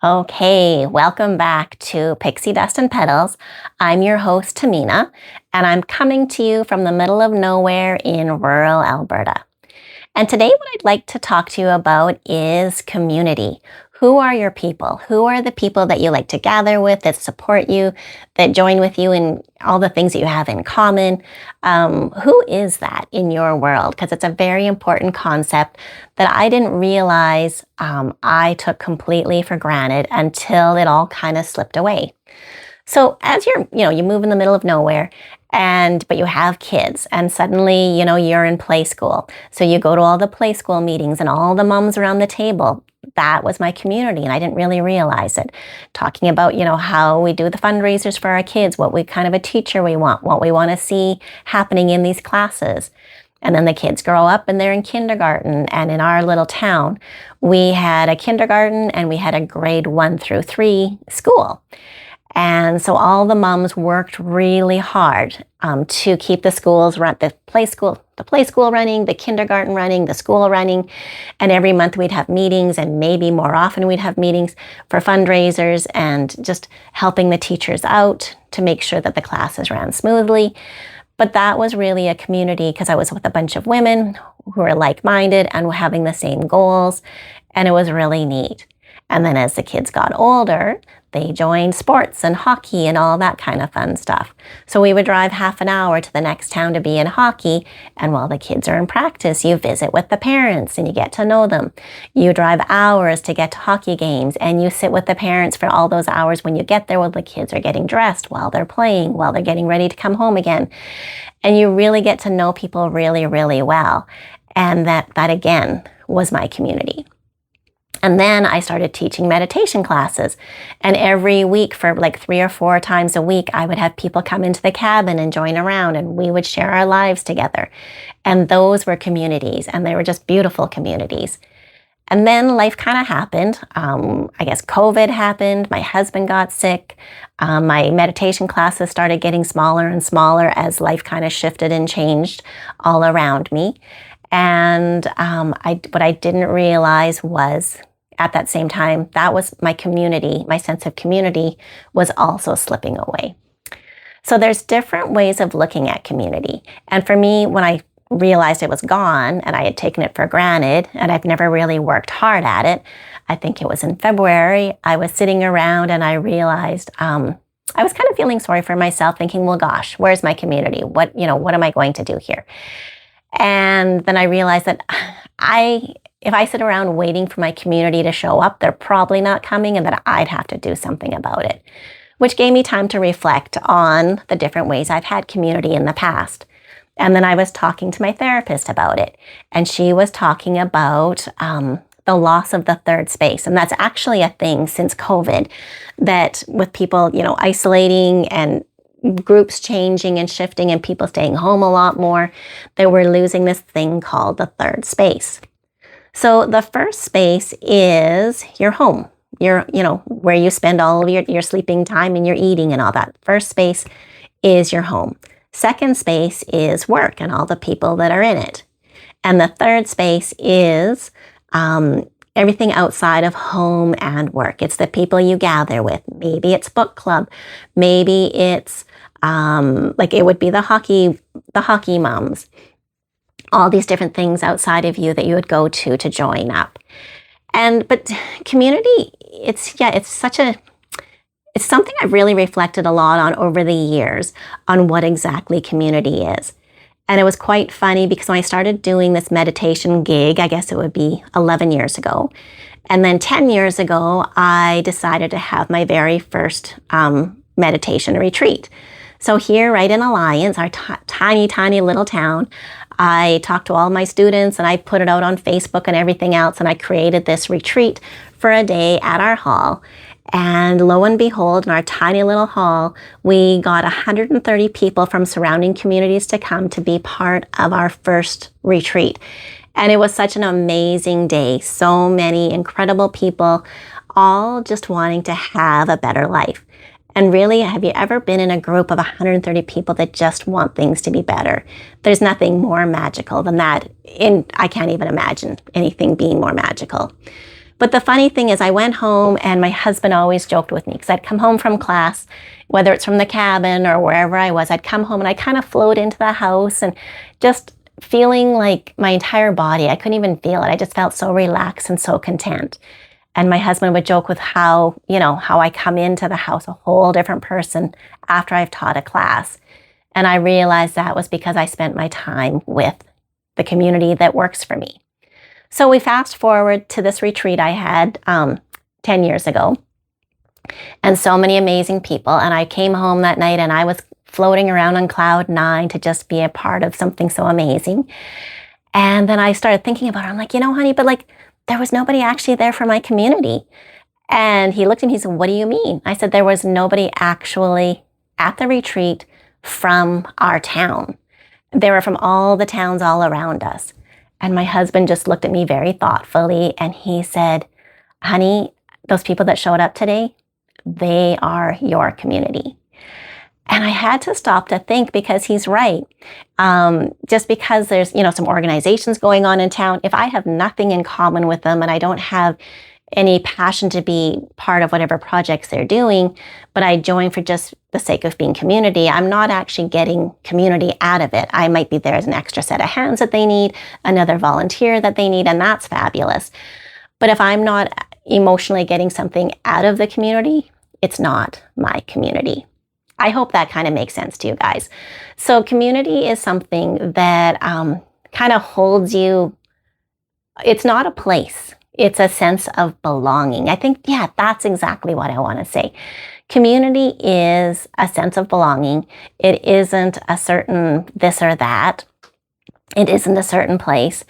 Okay, welcome back to Pixie Dust and Petals. I'm your host, Tamina, and I'm coming to you from the middle of nowhere in rural Alberta. And today, what I'd like to talk to you about is community. Who are your people? Who are the people that you like to gather with, that support you, that join with you in all the things that you have in common? Who is that in your world? Because it's a very important concept that I didn't realize I took completely for granted until it all kind of slipped away. So as you move in the middle of nowhere but you have kids and suddenly, you're in play school. So you go to all the play school meetings and all the moms around the table. That was my community and I didn't really realize it. Talking about, how we do the fundraisers for our kids, what we kind of a teacher we want, what we want to see happening in these classes. And then the kids grow up and they're in kindergarten. And in our little town, we had a kindergarten and we had a grade 1 through 3 school. And so all the moms worked really hard to keep the schools run, the play school running, the kindergarten running, the school running. And every month we'd have meetings, and maybe more often we'd have meetings for fundraisers and just helping the teachers out to make sure that the classes ran smoothly. But that was really a community because I was with a bunch of women who were like-minded and were having the same goals. And it was really neat. And then as the kids got older, they joined sports and hockey and all that kind of fun stuff. So we would drive half an hour to the next town to be in hockey. And while the kids are in practice, you visit with the parents and you get to know them. You drive hours to get to hockey games and you sit with the parents for all those hours when you get there while the kids are getting dressed, while they're playing, while they're getting ready to come home again. And you really get to know people really, really well. And that again was my community. And then I started teaching meditation classes. And every week for like 3 or 4 times a week, I would have people come into the cabin and join around and we would share our lives together. And those were communities and they were just beautiful communities. And then life kind of happened. I guess COVID happened. My husband got sick. My meditation classes started getting smaller and smaller as life kind of shifted and changed all around me. And what I didn't realize was at that same time, that was my community, my sense of community was also slipping away. So there's different ways of looking at community. And for me, when I realized it was gone and I had taken it for granted and I've never really worked hard at it, I think it was in February, I was sitting around and I realized I was kind of feeling sorry for myself, thinking, well, gosh, where's my community? What am I going to do here? And then I realized that if I sit around waiting for my community to show up, they're probably not coming and that I'd have to do something about it, which gave me time to reflect on the different ways I've had community in the past. And then I was talking to my therapist about it, and she was talking about the loss of the third space. And that's actually a thing since COVID, that with people, isolating and groups changing and shifting and people staying home a lot more, that we're losing this thing called the third space. So the first space is your home, where you spend all of your sleeping time and your eating and all that. First space is your home. Second space is work and all the people that are in it. And the third space is everything outside of home and work. It's the people you gather with. Maybe it's book club. Maybe it's it would be the hockey moms. All these different things outside of you that you would go to join up. But community, it's something I've really reflected a lot on over the years on what exactly community is. And it was quite funny because when I started doing this meditation gig, I guess it would be 11 years ago. And then 10 years ago, I decided to have my very first meditation retreat. So here, right in Alliance, our tiny, tiny little town, I talked to all my students and I put it out on Facebook and everything else. And I created this retreat for a day at our hall. And lo and behold, in our tiny little hall, we got 130 people from surrounding communities to come to be part of our first retreat. And it was such an amazing day. So many incredible people, all just wanting to have a better life. And really, have you ever been in a group of 130 people that just want things to be better? There's nothing more magical than that. I can't even imagine anything being more magical. But the funny thing is, I went home and my husband always joked with me because I'd come home from class, whether it's from the cabin or wherever I was, I'd come home and I kind of float into the house and just feeling like my entire body, I couldn't even feel it. I just felt so relaxed and so content. And my husband would joke with how I come into the house a whole different person after I've taught a class. And I realized that was because I spent my time with the community that works for me. So we fast forward to this retreat I had 10 years ago, and so many amazing people. And I came home that night and I was floating around on cloud 9 to just be a part of something so amazing. And then I started thinking about it. I'm like, honey, but like, there was nobody actually there for my community. And he looked at me, he said, what do you mean? I said, there was nobody actually at the retreat from our town. They were from all the towns all around us. And my husband just looked at me very thoughtfully and he said, honey, those people that showed up today, they are your community. And I had to stop to think because he's right. Just because there's, some organizations going on in town, if I have nothing in common with them and I don't have any passion to be part of whatever projects they're doing, but I join for just the sake of being community, I'm not actually getting community out of it. I might be there as an extra set of hands that they need, another volunteer that they need, and that's fabulous. But if I'm not emotionally getting something out of the community, it's not my community. I hope that kind of makes sense to you guys. So community is something that kind of holds you. It's not a place. It's a sense of belonging. I think, that's exactly what I want to say. Community is a sense of belonging. It isn't a certain this or that. It isn't a certain place.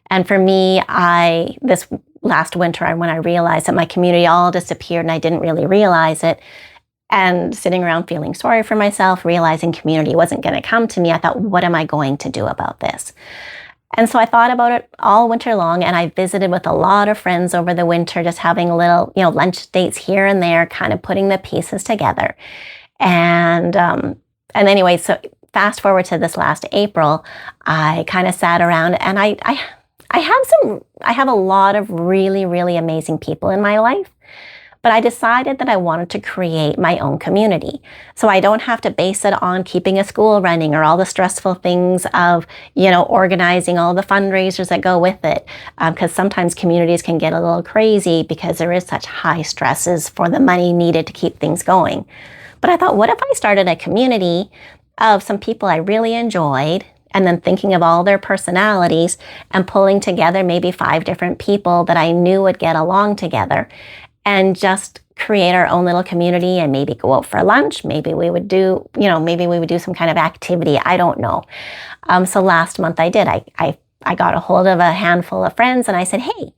And for me, this last winter, when I realized that my community all disappeared and I didn't really realize it, and sitting around feeling sorry for myself, realizing community wasn't going to come to me, I thought, what am I going to do about this? And so I thought about it all winter long, and I visited with a lot of friends over the winter, just having little, lunch dates here and there, kind of putting the pieces together. And anyway, so fast forward to this last April, I kind of sat around and I have a lot of really, really amazing people in my life. But I decided that I wanted to create my own community. So I don't have to base it on keeping a school running or all the stressful things of, organizing all the fundraisers that go with it. Because sometimes communities can get a little crazy because there is such high stresses for the money needed to keep things going. But I thought, what if I started a community of some people I really enjoyed, and then thinking of all their personalities and pulling together maybe 5 different people that I knew would get along together, and just create our own little community and maybe go out for lunch. Maybe we would do, some kind of activity. I don't know. So last month I did. I got a hold of a handful of friends and I said, hey,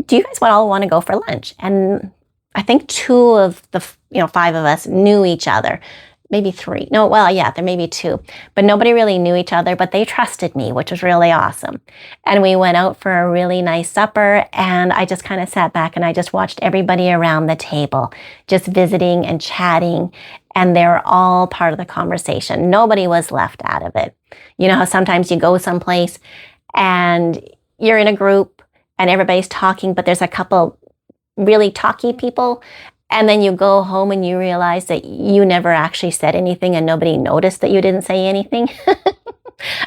do you guys all want to go for lunch? And I think 2 of the 5 of us knew each other. Maybe 3. No, there may be 2. But nobody really knew each other, but they trusted me, which was really awesome. And we went out for a really nice supper, and I just kind of sat back and I just watched everybody around the table, just visiting and chatting, and they were all part of the conversation. Nobody was left out of it. You know how sometimes you go someplace and you're in a group and everybody's talking, but there's a couple really talky people, and then you go home and you realize that you never actually said anything and nobody noticed that you didn't say anything.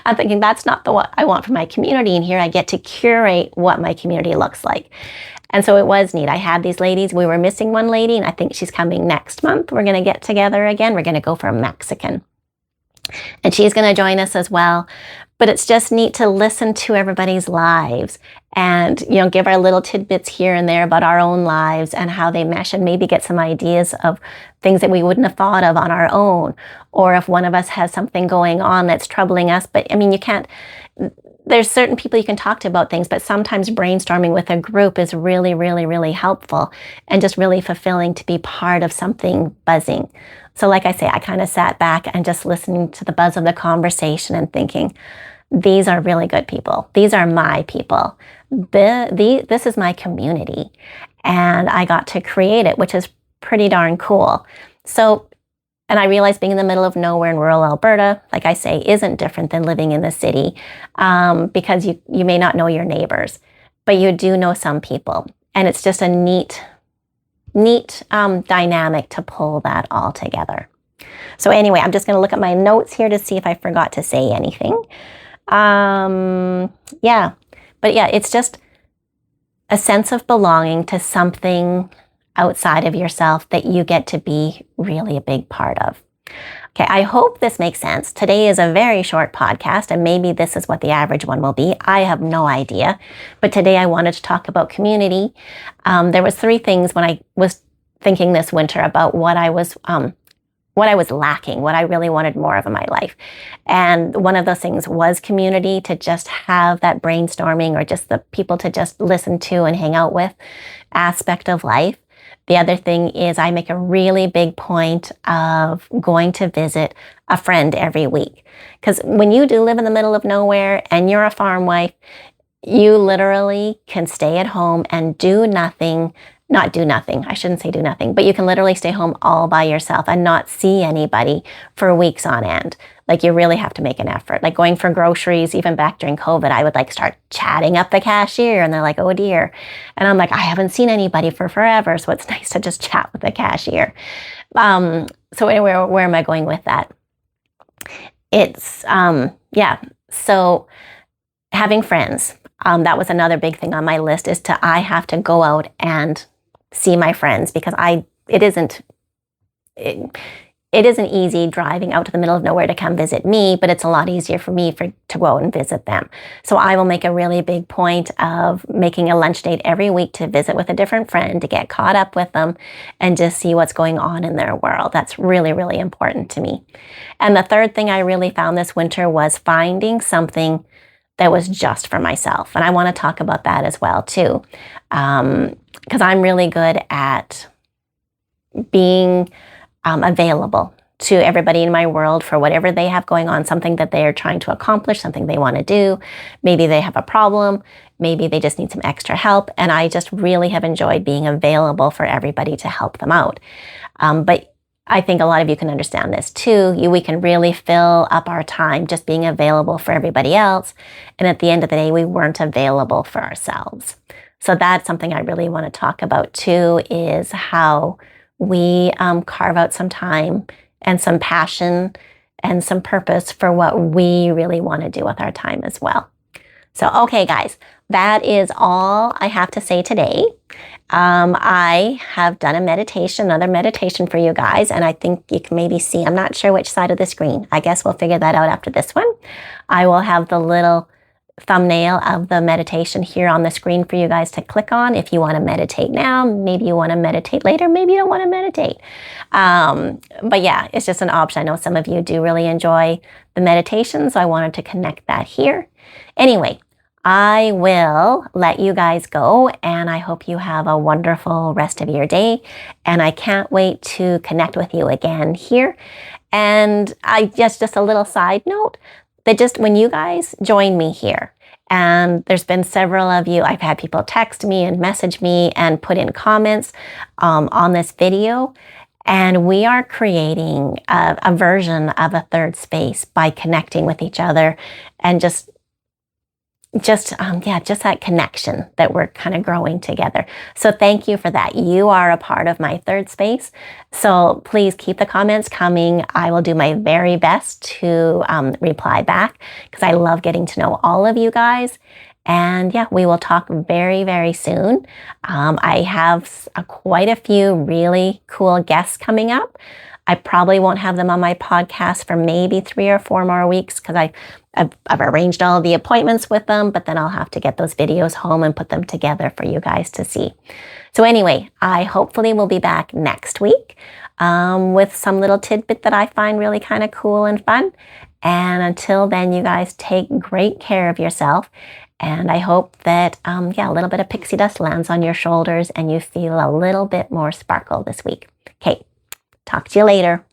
I'm thinking that's not what I want for my community. And here I get to curate what my community looks like. And so it was neat. I had these ladies. We were missing one lady, and I think she's coming next month. We're going to get together again. We're going to go for a Mexican. And she's going to join us as well. But it's just neat to listen to everybody's lives and, give our little tidbits here and there about our own lives and how they mesh, and maybe get some ideas of things that we wouldn't have thought of on our own. Or if one of us has something going on that's troubling us. But there's certain people you can talk to about things, but sometimes brainstorming with a group is really, really, really helpful and just really fulfilling to be part of something buzzing. So like I say, I kind of sat back and just listening to the buzz of the conversation and thinking, these are really good people. These are my people. This is my community. And I got to create it, which is pretty darn cool. So, and I realized being in the middle of nowhere in rural Alberta, like I say, isn't different than living in the city, because you may not know your neighbors, but you do know some people. And it's just a neat dynamic to pull that all together. So anyway, I'm just going to look at my notes here to see if I forgot to say anything. Yeah, but yeah, it's just a sense of belonging to something outside of yourself that you get to be really a big part of. Okay, I hope this makes sense. Today is a very short podcast, and maybe this is what the average one will be. I have no idea. But today I wanted to talk about community. There was 3 things when I was thinking this winter about what I was lacking, what I really wanted more of in my life. And one of those things was community, to just have that brainstorming or just the people to just listen to and hang out with aspect of life. The other thing is I make a really big point of going to visit a friend every week. Because when you do live in the middle of nowhere and you're a farm wife, you literally can stay at home and do nothing. Not do nothing. I shouldn't say do nothing, but you can literally stay home all by yourself and not see anybody for weeks on end. Like, you really have to make an effort. Like going for groceries, even back during COVID, I would like start chatting up the cashier and they're like, oh dear. And I'm like, I haven't seen anybody for forever. So it's nice to just chat with the cashier. So anyway, where am I going with that? It's, yeah. So having friends, that was another big thing on my list, is I have to go out and see my friends, because it isn't easy driving out to the middle of nowhere to come visit me, but it's a lot easier for me to go out and visit them. So I will make a really big point of making a lunch date every week to visit with a different friend, to get caught up with them and just see what's going on in their world. That's really, really important to me. And the third thing I really found this winter was finding something that was just for myself. And I want to talk about that as well too. Because I'm really good at being available to everybody in my world for whatever they have going on, something that they are trying to accomplish, something they want to do. Maybe they have a problem. Maybe they just need some extra help. And I just really have enjoyed being available for everybody to help them out. But I think a lot of you can understand this too. We can really fill up our time just being available for everybody else. And at the end of the day, we weren't available for ourselves. So that's something I really want to talk about too, is how we carve out some time and some passion and some purpose for what we really want to do with our time as well. So, okay, guys, that is all I have to say today. I have done another meditation for you guys, and I think you can maybe see, I'm not sure which side of the screen. I guess we'll figure that out after this one. I will have the little thumbnail of the meditation here on the screen for you guys to click on if you want to meditate now. Maybe you want to meditate later. Maybe you don't want to meditate. But yeah, it's just an option. I know some of you do really enjoy the meditation, so I wanted to connect that here. Anyway, I will let you guys go, and I hope you have a wonderful rest of your day. And I can't wait to connect with you again here. And just a little side note, that just when you guys join me here, and there's been several of you, I've had people text me and message me and put in comments on this video. And we are creating a version of a third space by connecting with each other and just that connection that we're kind of growing together. So thank you for that. You are a part of my third space. So please keep the comments coming. I will do my very best to reply back, because I love getting to know all of you guys. And yeah, we will talk very, very soon. I have quite a few really cool guests coming up. I probably won't have them on my podcast for maybe 3 or 4 more weeks, because I've arranged all the appointments with them, but then I'll have to get those videos home and put them together for you guys to see. So anyway, I hopefully will be back next week with some little tidbit that I find really kind of cool and fun. And until then, you guys take great care of yourself. And I hope that, a little bit of pixie dust lands on your shoulders and you feel a little bit more sparkle this week. Okay, talk to you later.